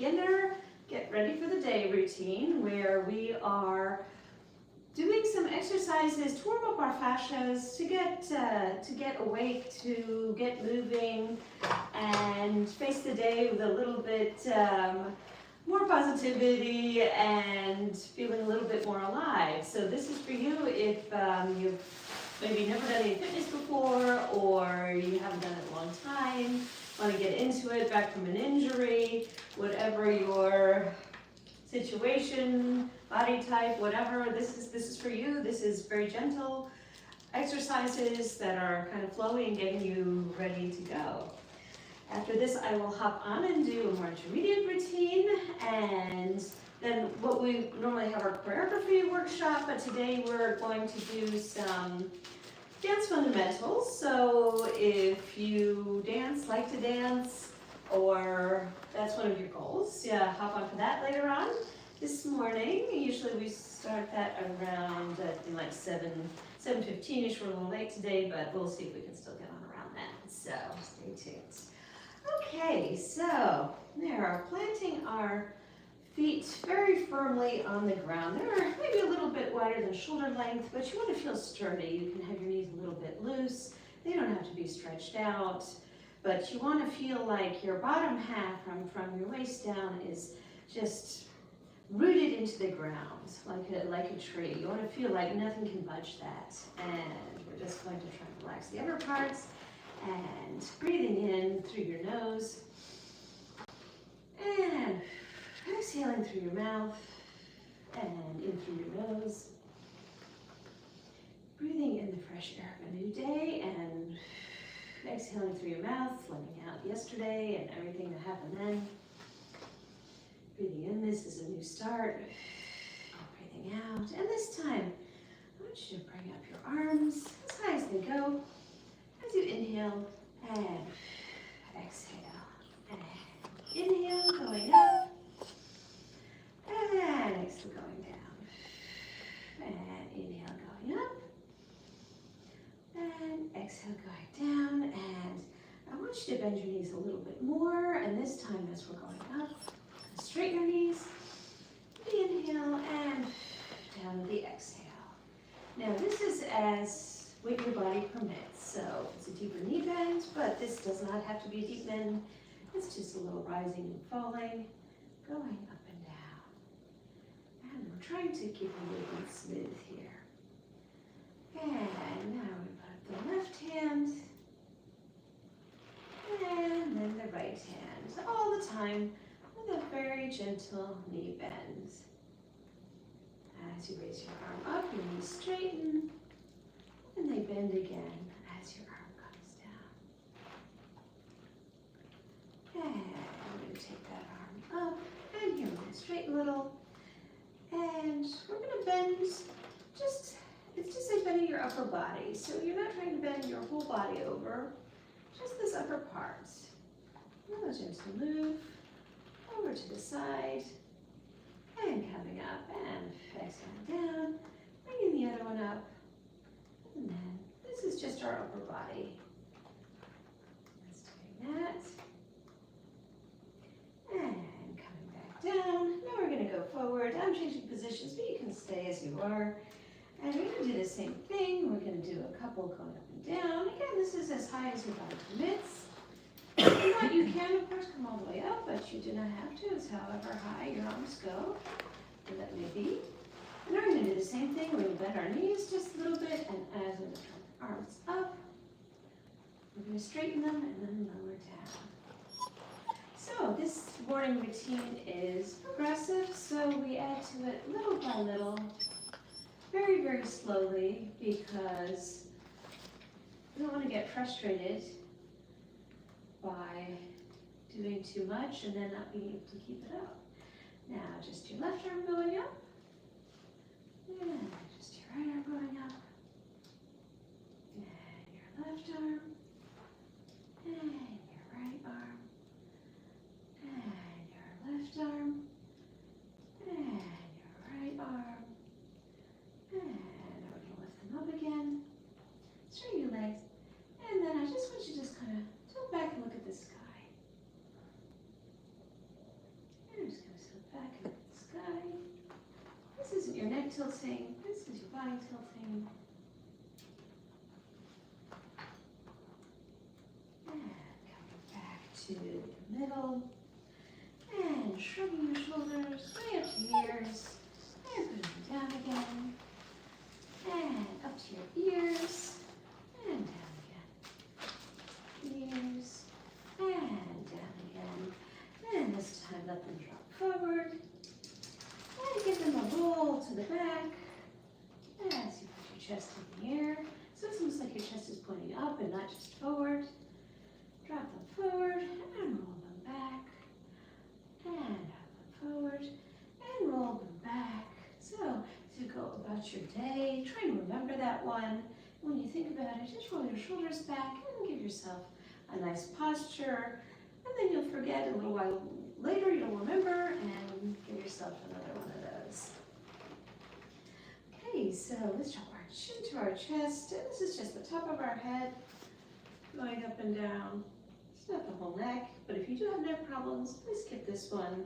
beginner, get ready for the day routine where we are doing some exercises to warm up our fascias, to get awake, to get moving, and face the day with a little bit more positivity and feeling a little bit more alive. So this is for you if you've maybe never done any fitness before, or you haven't done it in a long time, want to get into it, back from an injury, whatever your situation, body type, whatever, this is for you. This is very gentle exercises that are kind of flowy and getting you ready to go. After this, I will hop on and do a more intermediate routine, and then what we normally have our choreography workshop, but today we're going to do some dance fundamentals. So if you dance, like to dance, or that's one of your goals, yeah, hop on for that later on. This morning, usually we start that around like 7:15ish. We're a little late today, but we'll see if we can still get on around then. So stay tuned. Okay, so there, planting our feet very firmly on the ground. They're maybe a little bit wider than shoulder length, but you want to feel sturdy. You can have your knees a little bit loose. They don't have to be stretched out, but you want to feel like your bottom half from your waist down is just rooted into the ground, like a tree. You want to feel like nothing can budge that. And we're just going to try to relax the upper parts and breathing in through your nose and exhaling through your mouth and in through your nose. Breathing in the fresh air of a new day and exhaling through your mouth, letting out yesterday and everything that happened then. Breathing in, this is a new start. Breathing out, and this time, I want you to bring up your arms as high as they go as you inhale and exhale. And inhale, going up, and exhale, going down. And inhale, going up, and exhale, going down. And I want you to bend your knees a little bit more, and this time as we're going up, straighten your knees, the inhale, and down to the exhale. Now this is as what your body permits. So it's a deeper knee bend, but this does not have to be a deep bend. It's just a little rising and falling, going up and down. And we're trying to keep the movement smooth here. And now we put up the left hand, and then the right hand, all the time, with a very gentle knee bend. As you raise your arm up, your knees straighten, and they bend again as your arm comes down. And we're going to take that arm up, and here we're going to straighten a little. And we're going to bend it's just like bending your upper body. So you're not trying to bend your whole body over, just this upper part. Now gently move over to the side, and coming up, and exhaling down, bringing the other one up, and then this is just our upper body. Let's do that, and coming back down. Now we're going to go forward. I'm changing positions, but you can stay as you are, and we're going to do the same thing. We're going to do a couple going up and down. Again, this is as high as your body permits. If you want, you can, of course, come all the way up, but you do not have to. It's however high your arms go, where that may be. And now we're going to do the same thing. We're going to bend our knees just a little bit, and as we lift our arms up, we're going to straighten them and then lower down. So this morning routine is progressive, so we add to it little by little, very, very slowly, because we don't want to get frustrated by doing too much and then not being able to keep it up. Now just your left arm going up, and just your right arm going up, and your left arm, and your right arm, and your left arm, and your right arm, and now we're going to lift them up again, straighten your legs, and then I just want you to just kind of tilt back and look at the sky. And tilting. This is your body tilting. And coming back to the middle. And shrugging your shoulders way up to your ears. And putting them down again. And up to your ears. And down again. Ears. And down again. And this time let them drop forward. And give them a roll to the back. As you put your chest in the air. So it's almost like your chest is pointing up and not just forward. Drop them forward and roll them back. And drop them forward and roll them back. So as you go about your day, try and remember that one. When you think about it, just roll your shoulders back and give yourself a nice posture. And then you'll forget a little while later, you'll remember and give yourself another one of those. Okay, so let's drop our chin to our chest. And this is just the top of our head going up and down. It's not the whole neck, but if you do have neck problems, please skip this one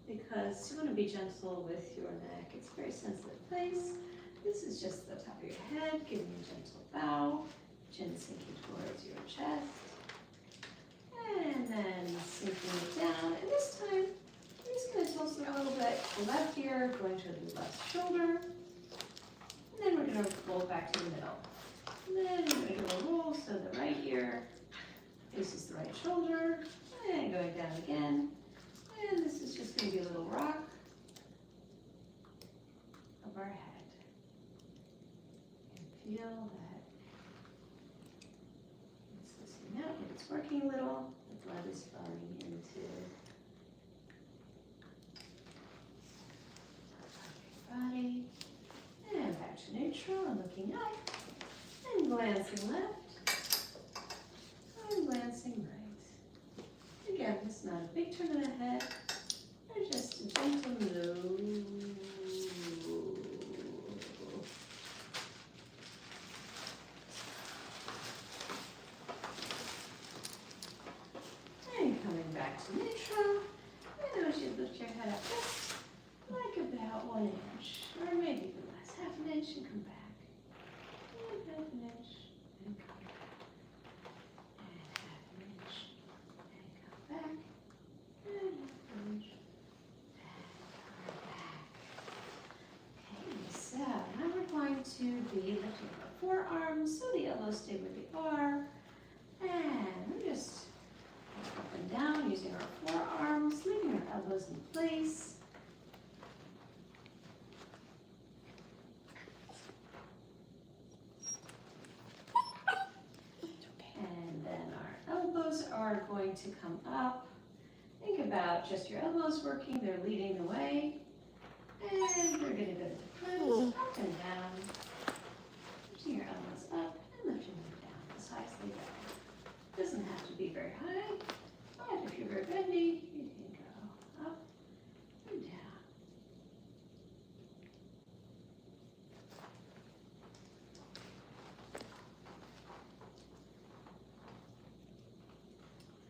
because you want to be gentle with your neck. It's a very sensitive place. This is just the top of your head, giving you a gentle bow, chin sinking towards your chest. And then sinking it down. And this time, I'm just going to tilt it a little bit left ear, going to the left shoulder. And then we're going to roll back to the middle. And then we're going to do a roll so the right ear faces the right shoulder. And going down again. And this is just going to be a little rock of our head. And feel that it's loosening out and it's working a little. The blood is flowing into your body. And back to neutral and looking up. And glancing left. And glancing right. Again, it's not a big turn of the head. Or just a gentle move. And coming back to neutral. And as you lift your head up just like about 1 inch. Or maybe even less. Half an inch and come back. And half an inch and come back. And half an inch and come back. And half an inch and come back. Okay, so now we're going to be lifting our forearms so the elbows stay where they are. And we're just up and down using our forearms, leaving our elbows in place. And then our elbows are going to come up. Think about just your elbows working, they're leading the way. And we're going to go to the front, up and down. Lifting your elbows up and lifting them down as high as they go. Doesn't have to be very high, but if you're very bendy, you can go up and down.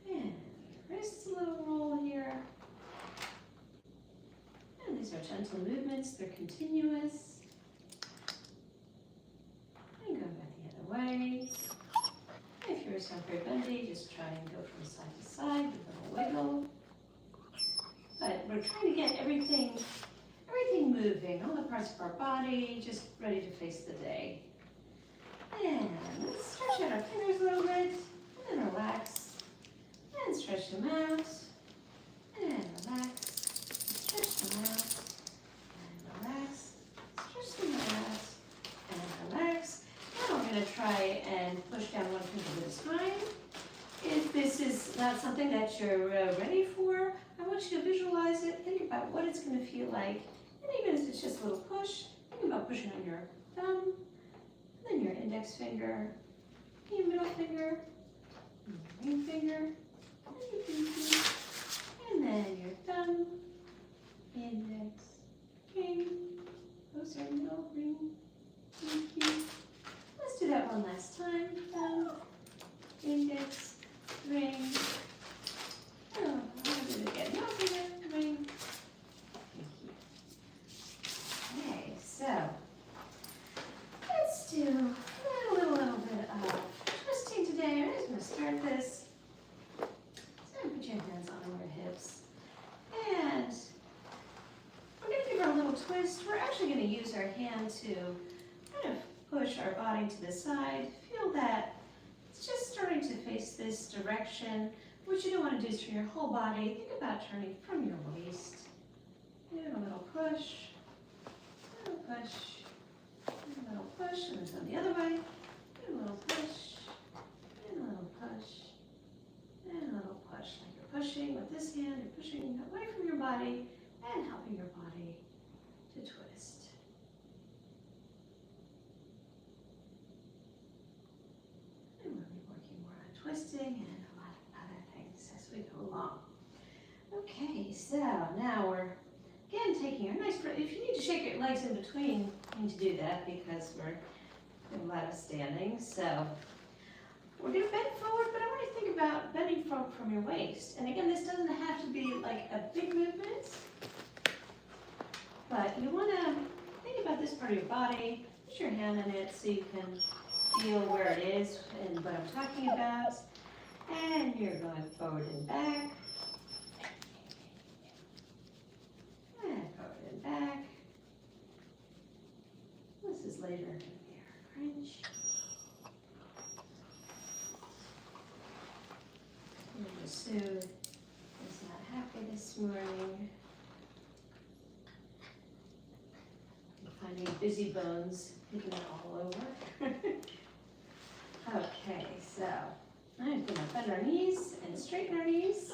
And wrists a little roll here. And these are gentle movements, they're continuous. And go back the other way. If you're not very bendy, just try and go from side to side, give them a wiggle. But we're trying to get everything moving, all the parts of our body, just ready to face the day. And let's stretch out our fingers a little bit, and then relax. And stretch them out, and relax. Stretch them out, and relax. Stretch them out, and relax. Now we're going to try and push down one finger at a time. If this is not something that you're ready for, I want you to visualize it. Think about what it's going to feel like. And even if it's just a little push, think about pushing on your thumb, and then your index finger, and your middle finger, and your ring finger, and your pinky, and then your thumb, index, ring, those are middle, ring, pinky. Let's do that one last time. Thumb, index, ring. Oh, I'll do it again. Middle finger, ring, pinky. Okay, so going to kind of push our body to the side. Feel that it's just starting to face this direction. What you don't want to do is turn your whole body. Think about turning from your waist. Do a little push, a little push, a little push, and then go the other way. Do a little push, and a little push, and a little push. Like you're pushing with this hand, you're pushing away from your body and helping your body to twist. And we'll be working more on twisting and a lot of other things as we go along. Okay, so now we're again taking our nice, if you need to shake your legs in between, you need to do that because we're in a lot of standing. So we're going to bend forward, but I want you to think about bending from your waist. And again, this doesn't have to be like a big movement, but you want to think about this part of your body, put your hand in it so you can feel where it is and what I'm talking about. And you're going forward and back. And forward and back. This is later going to be our crunch. Sue is not happy this morning. I'm finding busy bones picking it all over. Okay, so I'm going to bend our knees and straighten our knees.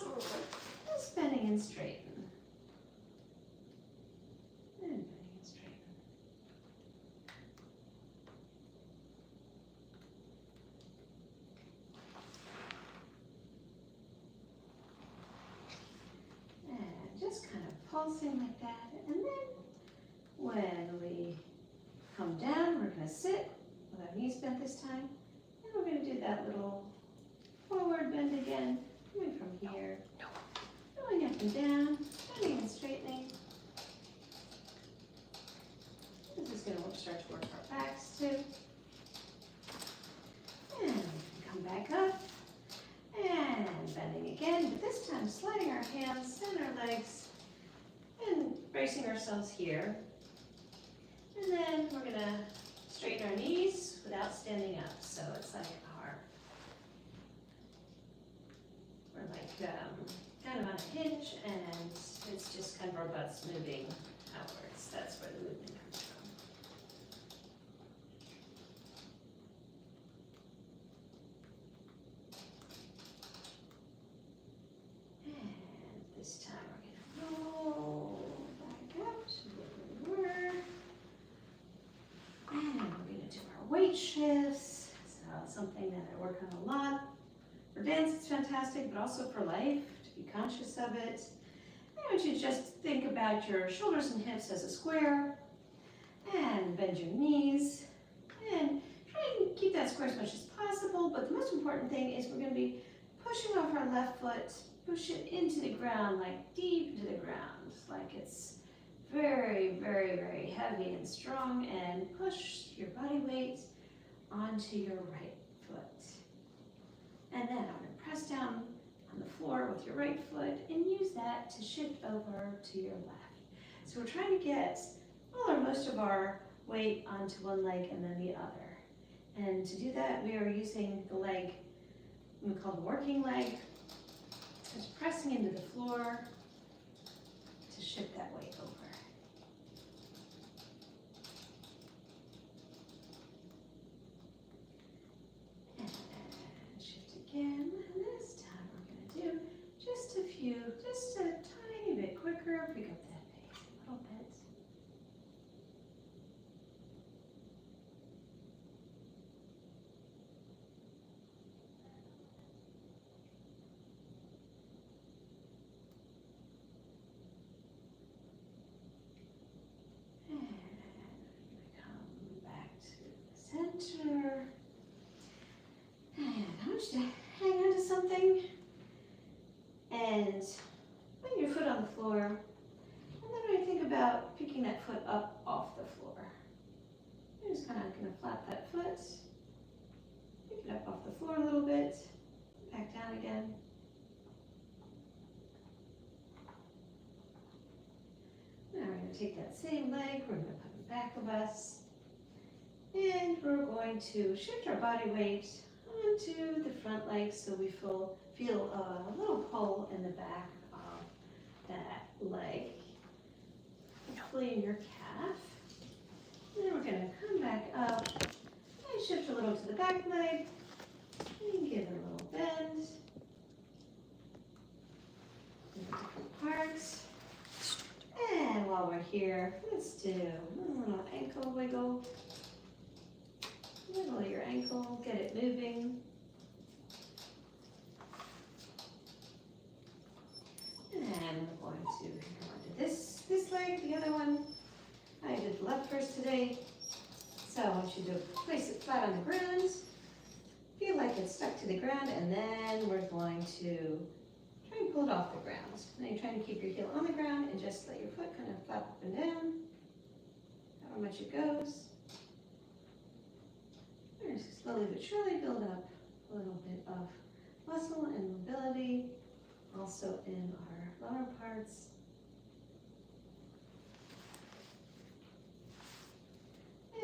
Just bending and straighten. And bending and straighten. And just kind of pulsing like that. And then when we come down, we're going to sit with our knees bent this time. And we're going to do that little forward bend again, coming from here, going up and down, bending and straightening. This is going to start to work our backs too. And we can come back up and bending again, but this time sliding our hands and our legs and bracing ourselves here. And then we're going to straighten our knees without standing up. So it's like we're like kind of on a hinge, and it's just kind of our butts moving outwards. That's where the movement comes from. And this time we're going to roll back up to where we were. And we're going to do our weight shifts. So something that I work on a lot. For dance, it's fantastic, but also for life, to be conscious of it. I want you to just think about your shoulders and hips as a square, and bend your knees, and try and keep that square as much as possible, but the most important thing is we're going to be pushing off our left foot, push it into the ground, like deep into the ground, like it's very, very, very heavy and strong, and push your body weight onto your right foot. And then I'm going to press down on the floor with your right foot and use that to shift over to your left. So we're trying to get all or most of our weight onto one leg and then the other. And to do that, we are using the leg we call the working leg. Just pressing into the floor to shift that weight over. Again, and this time we're going to do just a tiny bit quicker, pick up that pace a little bit. And come back to the center. And I want you to hang on to something and put your foot on the floor. And then when I think about picking that foot up off the floor, I'm just kind of going to flap that foot, pick it up off the floor a little bit, back down again. Now we're going to take that same leg, we're going to put it back of us, And we're going to shift our body weight onto the front legs so we feel a little pull in the back of that leg, particularly in your calf. And then we're going to come back up and shift a little to the back leg and give it a little bend. Different parts. And while we're here, let's do a little ankle wiggle. Wiggle your ankle, get it moving. And we're going to go on to this leg, the other one. I did the left first today. So I want you to place it flat on the ground. Feel like it's stuck to the ground, and then we're going to try and pull it off the ground. Now you're trying to keep your heel on the ground and just let your foot kind of flap up and down, however much it goes. We're just slowly but surely build up a little bit of muscle and mobility, also in our lower parts.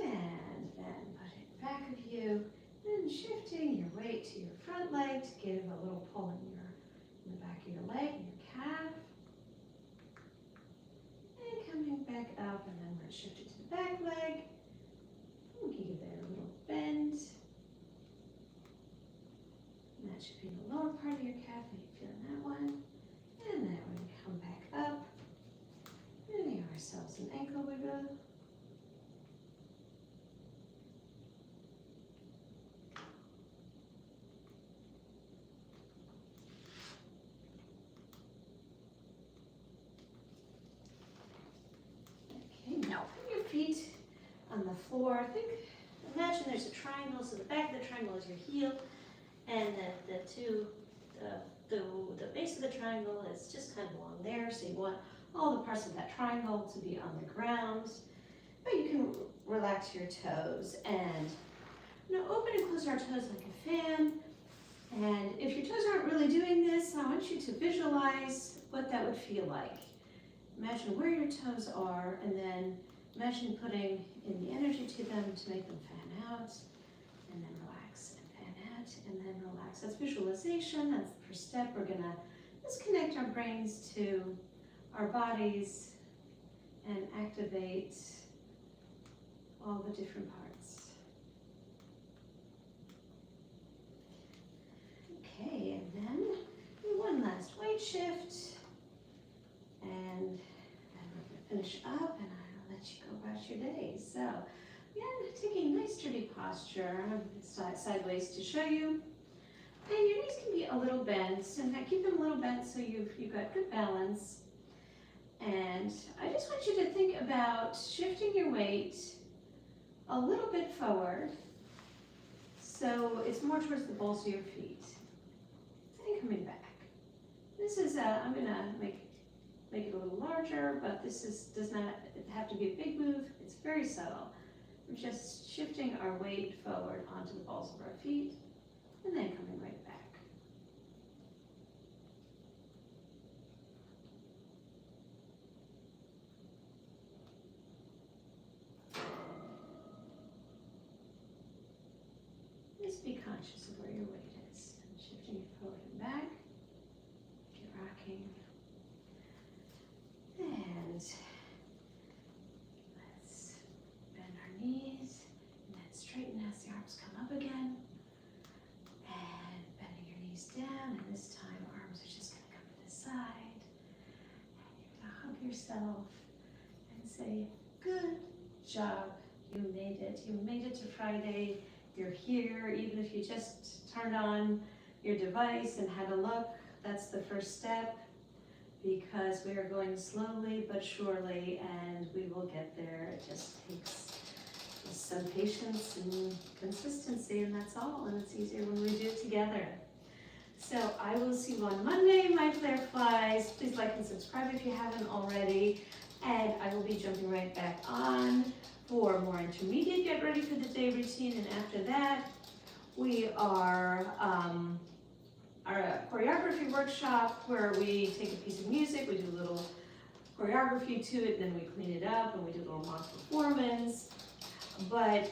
And then put it back of you, and shifting your weight to your front leg to give a little pull in the back of your leg, your calf. And coming back up, and then we're going to shift it to the back leg. We can give that a little bend. And that should be in the lower part of your calf, and you're feeling that one. And then we're going to come back up and give ourselves an ankle wiggle. Now put your feet on the floor. Imagine there's a triangle, so the back of the triangle is your heel, and the base of the triangle is just kind of along there, so you want all the parts of that triangle to be on the ground. But you can relax your toes and open and close our toes like a fan. And if your toes aren't really doing this, I want you to visualize what that would feel like. Imagine where your toes are, and then imagine putting in the energy to them to make them fan out, and then relax and fan out, and then relax. That's visualization. That's the first step. We're going to just connect our brains to our bodies and activate all the different parts. Okay, and then one last weight shift. And then we're going to finish up, and I'll let you go about your day. So, again, taking a nice sturdy posture, sideways to show you. And your knees can be a little bent, and keep them a little bent so you've got good balance. And I just want you to think about shifting your weight a little bit forward so it's more towards the balls of your feet. And coming back. This is, I'm going to make it a little larger, but this does not have to be a big move. It's very subtle. We're just shifting our weight forward onto the balls of our feet, and then coming right back. Just be conscious of where your weight is. And shifting it forward and back. Get rocking. And let's bend our knees, and then straighten as the arms come up again. And bending your knees down, and this time arms are just going to come to the side. And you're going to hug yourself and say, good job, you made it. You made it to Friday. You're here, even if you just turned on your device and had a look. That's the first step, because we are going slowly but surely, and we will get there. It just takes some patience and consistency, and that's all, and it's easier when we do it together. So I will see you on Monday, my flare flies. Please like and subscribe if you haven't already, and I will be jumping right back on for more intermediate get ready for the day routine, and after that we are our choreography workshop, where we take a piece of music, we do a little choreography to it, then we clean it up, and we do a little mock performance. But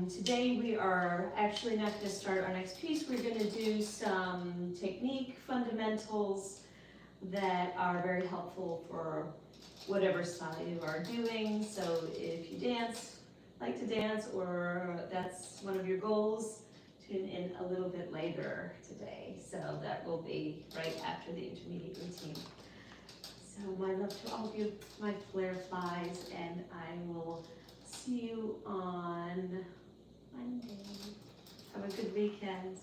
today we are actually not gonna start our next piece. We're gonna do some technique fundamentals that are very helpful for whatever style you are doing. So if you like to dance, or that's one of your goals, tune in a little bit later today. So that will be right after the intermediate routine. So my love to all of you, my flare flies, and I will see you on Monday. Have a good weekend.